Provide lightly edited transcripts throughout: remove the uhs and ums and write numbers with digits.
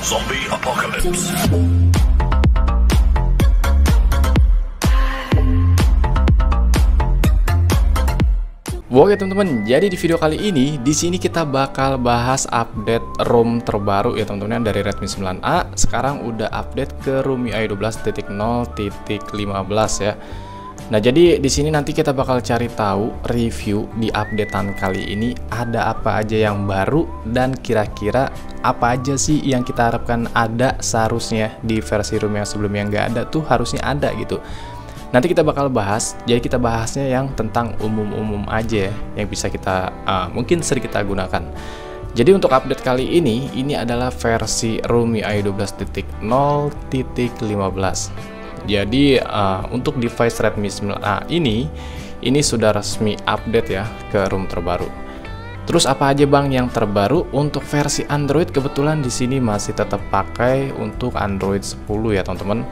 Zombie Apocalypse. Oke teman-teman, jadi di video kali ini di sini kita bakal bahas update ROM terbaru ya teman-teman dari Redmi 9A. Sekarang udah update ke ROM MIUI 12.0.15 ya. Nah, jadi di sini nanti kita bakal cari tahu review di updatean kali ini ada apa aja yang baru dan kira-kira apa aja sih yang kita harapkan ada seharusnya di versi ROM yang sebelumnya nggak ada tuh harusnya ada gitu. Nanti kita bakal bahas, jadi kita bahasnya yang tentang umum-umum aja ya, yang bisa kita mungkin sering kita gunakan. Jadi untuk update kali ini adalah versi ROM MIUI 12.0.15. Jadi untuk device Redmi 9A ini sudah resmi update ya ke ROM terbaru. Terus apa aja bang yang terbaru? Untuk versi Android kebetulan di sini masih tetap pakai untuk Android 10 ya teman-teman.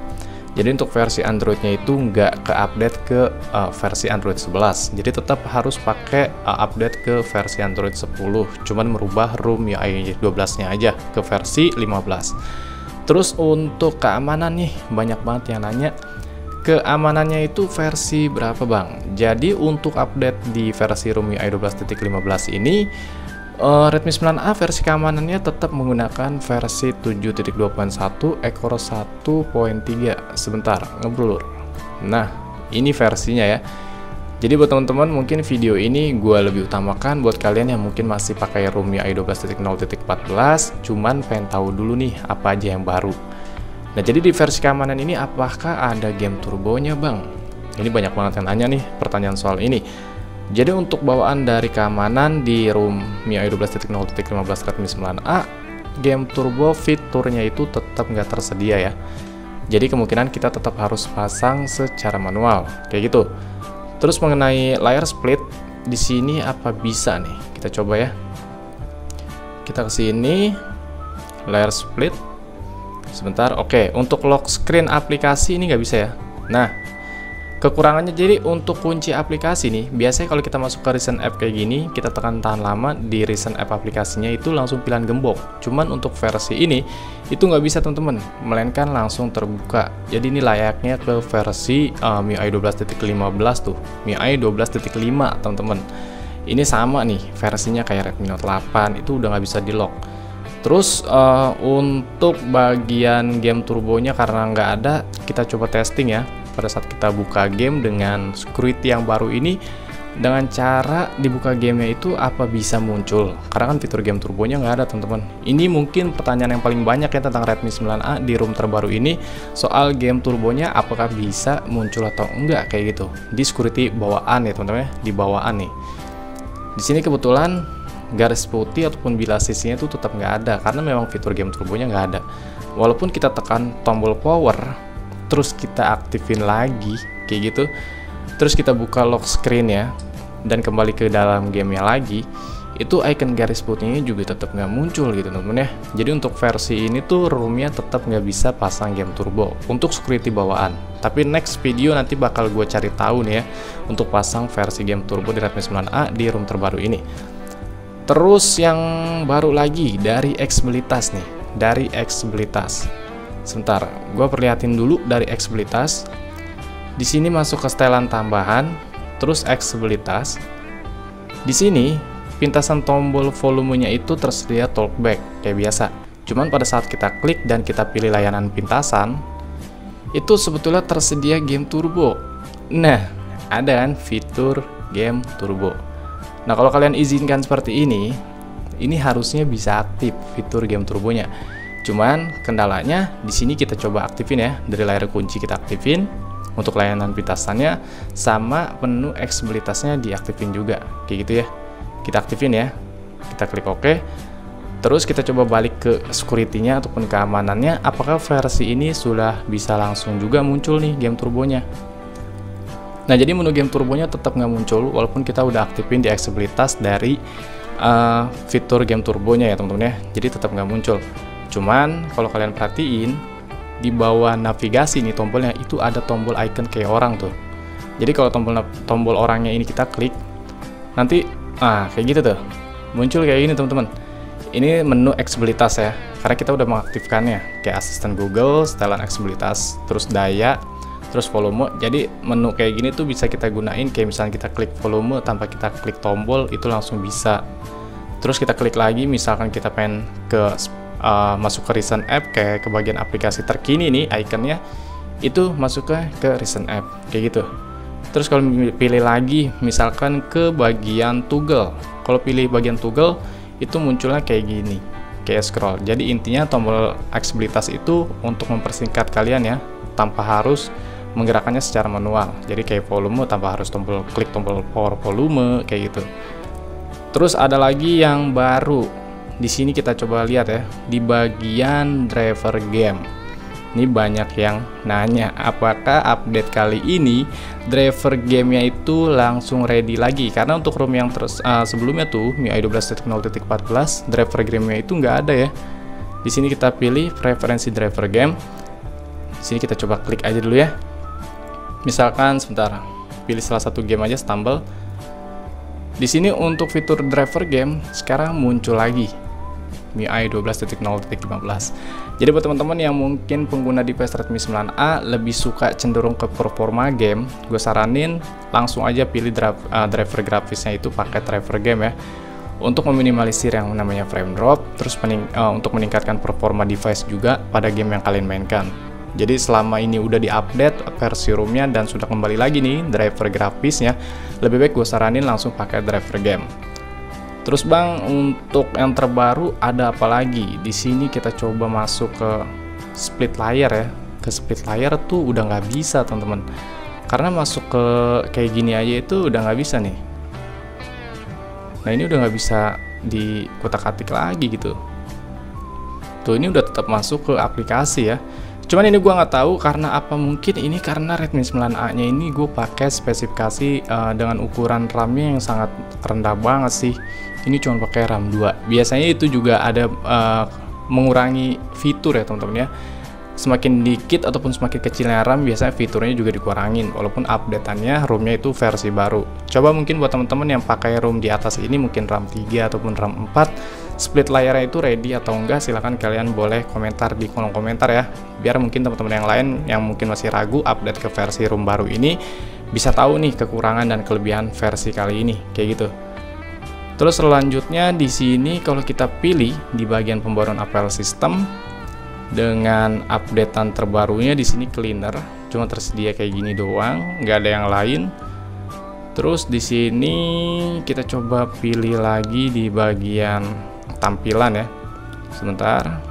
Jadi untuk versi Androidnya itu nggak ke-update ke versi Android 11. Jadi tetap harus pakai update ke versi Android 10. Cuman merubah ROM MIUI 12-nya aja ke versi 15. Terus untuk keamanan nih, banyak banget yang nanya. Keamanannya itu versi berapa bang? Jadi untuk update di versi ROM MIUI 12.15 ini Redmi 9A versi keamanannya tetap menggunakan versi 7.2.1 ekor 1.3. Sebentar, ngeblur. Nah, ini versinya ya. Jadi buat teman-teman mungkin video ini gue lebih utamakan buat kalian yang mungkin masih pakai ROM MIUI 12.0.14 cuman pengen tahu dulu nih apa aja yang baru. Nah, jadi di versi keamanan ini apakah ada game turbonya bang? Ini banyak banget yang nanya nih pertanyaan soal ini. Jadi untuk bawaan dari keamanan di ROM MIUI 12.0.15 Redmi 9A, game turbo fiturnya itu tetap nggak tersedia ya. Jadi kemungkinan kita tetap harus pasang secara manual, kayak gitu. Terus mengenai layar split, di sini apa bisa nih? Kita coba ya. Kita ke sini, layar split. Sebentar, oke. Untuk lock screen aplikasi ini nggak bisa ya. Nah, kekurangannya jadi untuk kunci aplikasi nih, biasanya kalau kita masuk ke recent app kayak gini, kita tekan tahan lama di recent app aplikasinya itu langsung pilihan gembok. Cuman untuk versi ini, itu nggak bisa teman-teman, melainkan langsung terbuka. Jadi ini layaknya ke versi MIUI 12.15 tuh, MIUI 12.5 teman-teman. Ini sama nih, versinya kayak Redmi Note 8, itu udah nggak bisa di lock. Terus untuk bagian game turbonya karena nggak ada, kita coba testing ya. Pada saat kita buka game dengan security yang baru ini, dengan cara dibuka gamenya itu apa bisa muncul? Karena kan fitur game turbonya nggak ada teman-teman. Ini mungkin pertanyaan yang paling banyak ya tentang Redmi 9A di ROM terbaru ini, soal game turbonya apakah bisa muncul atau enggak kayak gitu. Di security bawaan ya teman-teman ya, di bawaan nih. Di sini kebetulan garis putih ataupun bilah sisinya itu tetap nggak ada karena memang fitur game turbonya nggak ada. Walaupun kita tekan tombol power, terus kita aktifin lagi kayak gitu, terus kita buka lock screen ya dan kembali ke dalam gamenya lagi, itu icon garis putihnya juga tetap nggak muncul gitu teman-teman ya. Jadi untuk versi ini tuh ROM-nya tetap nggak bisa pasang game turbo untuk security bawaan. Tapi next video nanti bakal gue cari tahu nih ya untuk pasang versi game turbo di Redmi 9A di ROM terbaru ini. Terus yang baru lagi dari X-Abilitas nih, dari X-Abilitas. Sebentar, gue perlihatin dulu dari X-Abilitas. Di sini masuk ke setelan tambahan, terus X-Abilitas. Di sini pintasan tombol volumenya itu tersedia talkback kayak biasa. Cuman pada saat kita klik dan kita pilih layanan pintasan, itu sebetulnya tersedia game turbo. Nah, ada kan fitur game turbo. Nah, kalau kalian izinkan seperti ini harusnya bisa aktif fitur game turbonya. Cuman kendalanya di sini kita coba aktifin ya, dari layar kunci kita aktifin untuk layanan pintasannya, sama menu X-Abilitasnya diaktifin juga, kayak gitu ya. Kita aktifin ya, kita klik OK. Terus kita coba balik ke security-nya ataupun keamanannya, apakah versi ini sudah bisa langsung juga muncul nih game turbonya. Nah, jadi menu game turbonya tetap nggak muncul walaupun kita udah aktifin di X-Abilitas dari fitur game turbonya ya teman-teman ya. Jadi tetap nggak muncul. Cuman kalau kalian perhatiin di bawah navigasi nih tombolnya itu ada tombol icon kayak orang tuh. Jadi kalau tombol orangnya ini kita klik, nanti kayak gitu tuh muncul kayak gini teman-teman. ini menu aksesibilitas ya, karena kita udah mengaktifkannya kayak asisten Google, setelan aksesibilitas, terus daya, terus volume. Jadi menu kayak gini tuh bisa kita gunain kayak misalnya kita klik volume tanpa kita klik tombol itu langsung bisa. Terus kita klik lagi misalkan kita pengen ke masuk ke recent app, kayak ke bagian aplikasi terkini nih ikonnya, itu masuk ke recent app kayak gitu. Terus kalau pilih lagi misalkan ke bagian toggle, kalau pilih bagian toggle itu munculnya kayak gini, kayak scroll. Jadi intinya tombol aksesibilitas itu untuk mempersingkat kalian ya, tanpa harus menggerakkannya secara manual. Jadi kayak volume tanpa harus klik tombol power volume kayak gitu. Terus ada lagi yang baru. Di sini kita coba lihat ya, di bagian driver game. Ini banyak yang nanya, apakah update kali ini driver gamenya itu langsung ready lagi? Karena untuk ROM yang sebelumnya tuh MIUI 12.0.14 driver gamenya itu nggak ada ya. Di sini kita pilih preferensi driver game. Di sini kita coba klik aja dulu ya. Misalkan sebentar, pilih salah satu game aja, Stumble. Di sini untuk fitur driver game sekarang muncul lagi MIUI 12.0.15. Jadi buat teman-teman yang mungkin pengguna device Redmi 9A lebih suka cenderung ke performa game, gue saranin langsung aja pilih driver grafisnya itu pakai driver game ya, untuk meminimalisir yang namanya frame drop, terus untuk meningkatkan performa device juga pada game yang kalian mainkan. Jadi selama ini udah diupdate versi ROM-nya dan sudah kembali lagi nih driver grafisnya, lebih baik gue saranin langsung pakai driver game. Terus bang, untuk yang terbaru ada apa lagi? Di sini kita coba masuk ke split layer ya. Ke split layer tuh udah nggak bisa teman-teman, karena masuk ke kayak gini aja itu udah nggak bisa nih. Nah ini udah nggak bisa di kotak-atik lagi gitu. Tuh ini udah tetap masuk ke aplikasi ya. Cuman ini gua nggak tahu karena apa, mungkin ini karena Redmi 9A nya ini gue pakai spesifikasi dengan ukuran RAM-nya yang sangat rendah banget sih. Ini cuma pakai RAM 2. Biasanya itu juga ada mengurangi fitur ya teman-teman ya. Semakin dikit ataupun semakin kecilnya RAM, biasanya fiturnya juga dikurangin walaupun update-annya ROM-nya itu versi baru. Coba mungkin buat teman-teman yang pakai ROM di atas ini, mungkin RAM 3 ataupun RAM 4, split layarnya itu ready atau enggak, silahkan kalian boleh komentar di kolom komentar ya, biar mungkin teman-teman yang lain yang mungkin masih ragu update ke versi ROM baru ini bisa tahu nih kekurangan dan kelebihan versi kali ini kayak gitu. Terus selanjutnya di sini kalau kita pilih di bagian pembaruan file system dengan updatean terbarunya, di sini cleaner cuma tersedia kayak gini doang, nggak ada yang lain. Terus di sini kita coba pilih lagi di bagian tampilan ya. Sebentar.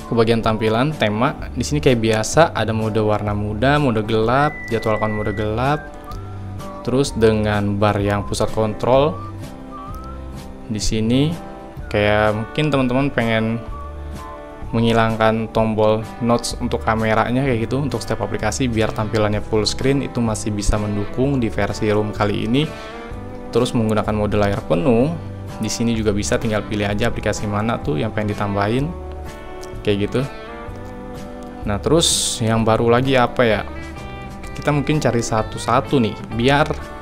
Ke bagian tampilan tema, di sini kayak biasa ada mode warna muda, mode gelap, jadwalkan mode gelap. Terus dengan bar yang pusat kontrol. Di sini kayak mungkin teman-teman pengen menghilangkan tombol notes untuk kameranya kayak gitu untuk setiap aplikasi biar tampilannya full screen, itu masih bisa mendukung di versi ROM kali ini. Terus menggunakan mode layar penuh, di sini juga bisa, tinggal pilih aja aplikasi mana tuh yang pengen ditambahin kayak gitu. Nah terus yang baru lagi apa ya, kita mungkin cari satu-satu nih biar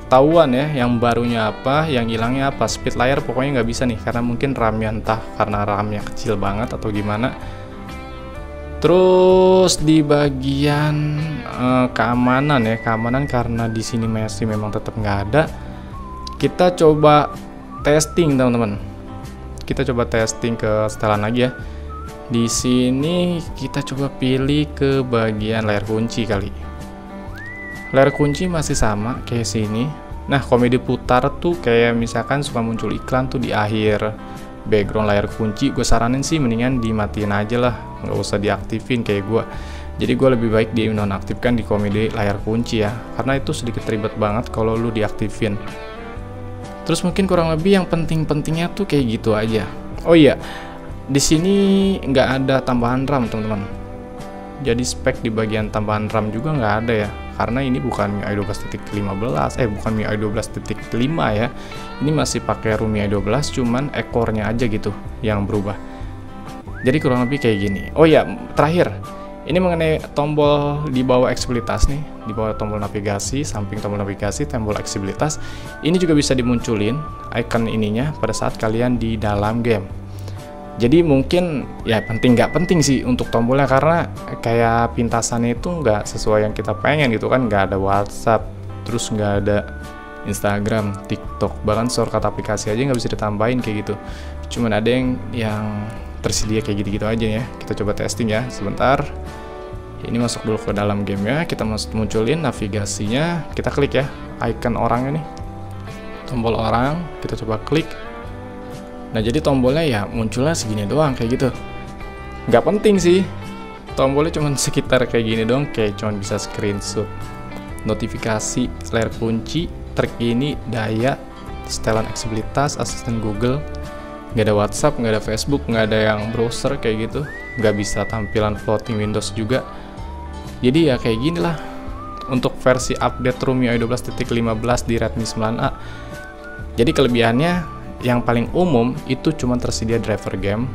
tahuan ya yang barunya apa, yang hilangnya apa. Speed layar pokoknya nggak bisa nih karena mungkin RAM-nya entah karena RAM-nya kecil banget atau gimana. Terus di bagian keamanan ya, keamanan karena di sini masih memang tetap nggak ada. Kita coba testing teman-teman. Kita coba testing ke setelan lagi ya. Di sini kita coba pilih ke bagian layar kunci kali. Layar kunci masih sama kayak sini. Nah komedi putar tuh kayak misalkan suka muncul iklan tuh di akhir background layar kunci, gue saranin sih mendingan dimatiin aja lah, nggak usah diaktifin kayak gue. Jadi gue lebih baik di nonaktifkan di komedi layar kunci ya, karena itu sedikit ribet banget kalau lu diaktifin. Terus mungkin kurang lebih yang penting-pentingnya tuh kayak gitu aja. Oh iya, di sini nggak ada tambahan RAM teman-teman. Jadi spek di bagian tambahan RAM juga nggak ada ya, karena ini bukan MIUI 12.15, bukan MIUI 12.5 ya. Ini masih pakai ROM MIUI 12, cuman ekornya aja gitu yang berubah. Jadi kurang lebih kayak gini. Oh ya, terakhir, Ini mengenai tombol di bawah aksesibilitas nih, di bawah tombol navigasi, samping tombol navigasi, tombol aksesibilitas. Ini juga bisa dimunculin icon ininya pada saat kalian di dalam game. Jadi mungkin ya nggak penting sih untuk tombolnya, karena kayak pintasannya itu nggak sesuai yang kita pengen gitu kan, nggak ada WhatsApp, terus nggak ada Instagram, TikTok, bahkan shortcut aplikasi aja nggak bisa ditambahin kayak gitu. Cuman ada yang tersedia kayak gitu-gitu aja ya. Kita coba testing ya sebentar. Ini masuk dulu ke dalam game ya, kita munculin navigasinya, kita klik ya icon orangnya nih, tombol orang, kita coba klik. Nah jadi tombolnya ya munculnya segini doang kayak gitu, nggak penting sih, tombolnya cuman sekitar kayak gini doang, kayak cuman bisa screenshot, notifikasi, layar kunci, terkini, daya, setelan aksesibilitas, asisten Google, nggak ada WhatsApp, nggak ada Facebook, nggak ada yang browser kayak gitu, nggak bisa tampilan floating Windows juga. Jadi ya kayak gini lah untuk versi update ROM UI 12.15 di Redmi 9A. Jadi kelebihannya yang paling umum itu cuma tersedia driver game,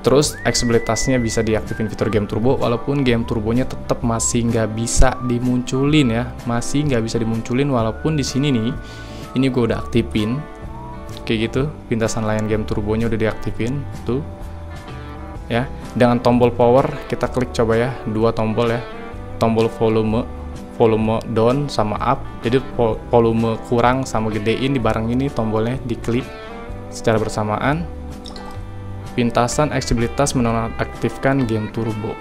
terus aksesibilitasnya bisa diaktifin fitur game turbo, walaupun game turbonya tetap masih nggak bisa dimunculin ya, masih nggak bisa dimunculin walaupun di sini nih, ini gue udah aktifin kayak gitu, pintasan layar game turbonya udah diaktifin tuh ya. Dengan tombol power kita klik coba ya, dua tombol ya, tombol volume down sama up, jadi volume kurang sama gedein dibareng ini tombolnya diklik secara bersamaan. Pintasan aksesibilitas menonaktifkan game turbo,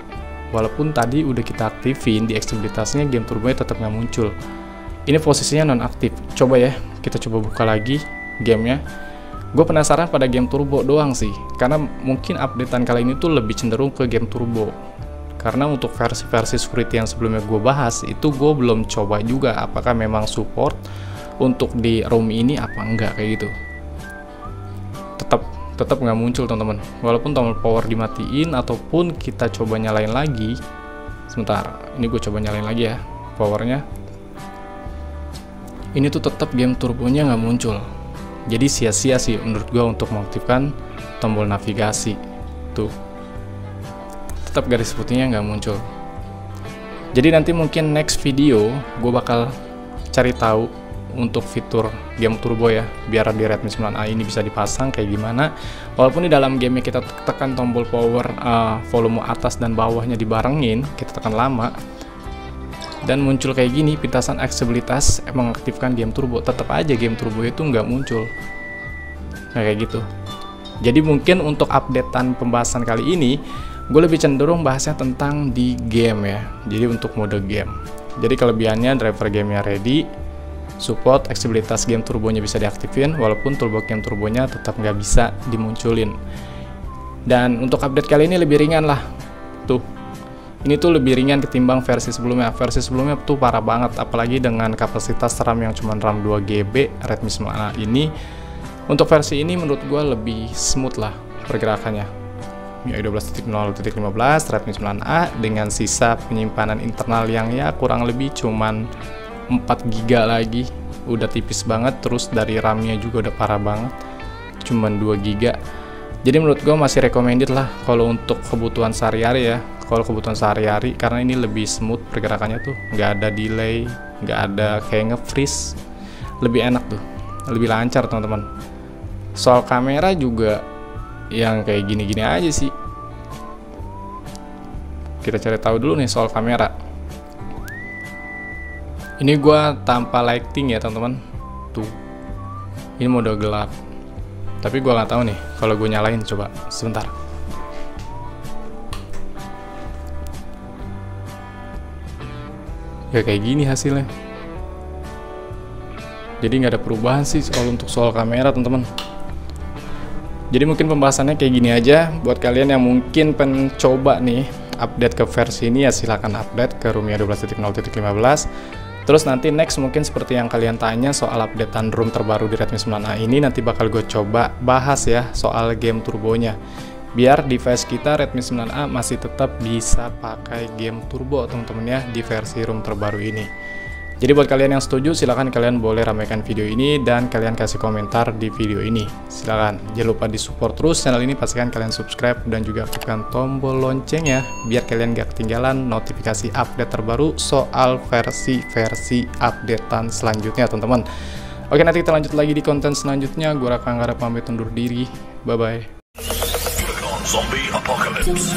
walaupun tadi udah kita aktifin di aksesibilitasnya, game turbonya tetap nggak muncul. Ini posisinya nonaktif. Coba ya, kita coba buka lagi gamenya. Gue penasaran pada game turbo doang sih, karena mungkin updatean kali ini tuh lebih cenderung ke game turbo. Karena untuk versi-versi security yang sebelumnya gue bahas, itu gue belum coba juga apakah memang support untuk di ROM ini apa enggak kayak gitu. Tetap nggak muncul teman-teman, walaupun tombol power dimatiin ataupun kita coba nyalain lagi. Sebentar, ini gue coba nyalain lagi ya powernya. Ini tuh tetap game turbonya nggak muncul. Jadi sia-sia sih menurut gue untuk mengaktifkan tombol navigasi tuh, tetap garis putihnya nggak muncul. Jadi nanti mungkin next video gue bakal cari tahu untuk fitur game turbo ya, biar di Redmi 9A ini bisa dipasang kayak gimana. Walaupun di dalam game kita tekan tombol power, volume atas dan bawahnya dibarengin, kita tekan lama dan muncul kayak gini, pintasan aksesibilitas mengaktifkan game turbo, tetap aja game turbo itu nggak muncul. Nah kayak gitu. Jadi mungkin untuk updatean pembahasan kali ini gue lebih cenderung bahasnya tentang di game ya, jadi untuk mode game. Jadi kelebihannya driver gamenya ready, support aksesibilitas game turbonya bisa diaktifin, walaupun toolbox game turbonya tetap nggak bisa dimunculin. Dan untuk update kali ini lebih ringan lah tuh, ini tuh lebih ringan ketimbang versi sebelumnya. Versi sebelumnya tuh parah banget, apalagi dengan kapasitas RAM yang cuma RAM 2GB Redmi 9A ini. Untuk versi ini menurut gue lebih smooth lah pergerakannya. MIUI 12.0.15 Redmi 9A dengan sisa penyimpanan internal yang ya kurang lebih cuman 4GB lagi, udah tipis banget. Terus dari RAM-nya juga udah parah banget, cuman 2GB. Jadi menurut gue masih recommended lah kalau untuk kebutuhan sehari-hari ya. Kalau kebutuhan sehari-hari, karena ini lebih smooth pergerakannya tuh, nggak ada delay, nggak ada kayak nge-freeze, lebih enak tuh, lebih lancar teman-teman. Soal kamera juga yang kayak gini-gini aja sih. Kita cari tahu dulu nih soal kamera. Ini gua tanpa lighting ya teman-teman. Tuh, ini mode gelap. Tapi gua nggak tahu nih kalau gue nyalain, coba sebentar. Ya kayak gini hasilnya. Jadi nggak ada perubahan sih kalau untuk soal kamera teman-teman. Jadi mungkin pembahasannya kayak gini aja. Buat kalian yang mungkin pengen coba nih update ke versi ini, ya silahkan update ke ROM 12.0.15. Terus nanti next mungkin seperti yang kalian tanya soal updatean ROM terbaru di Redmi 9A ini, nanti bakal gue coba bahas ya soal game turbonya, biar device kita Redmi 9A masih tetap bisa pakai game turbo teman-teman ya di versi ROM terbaru ini. Jadi buat kalian yang setuju, silahkan kalian boleh ramaikan video ini dan kalian kasih komentar di video ini. Silahkan, jangan lupa di support terus channel ini, pastikan kalian subscribe dan juga aktifkan tombol loncengnya biar kalian gak ketinggalan notifikasi update terbaru soal versi updatean selanjutnya teman-teman. Oke, nanti kita lanjut lagi di konten selanjutnya. Gue Raka Anggara pamit undur diri. Bye-bye. Zombie Apocalypse.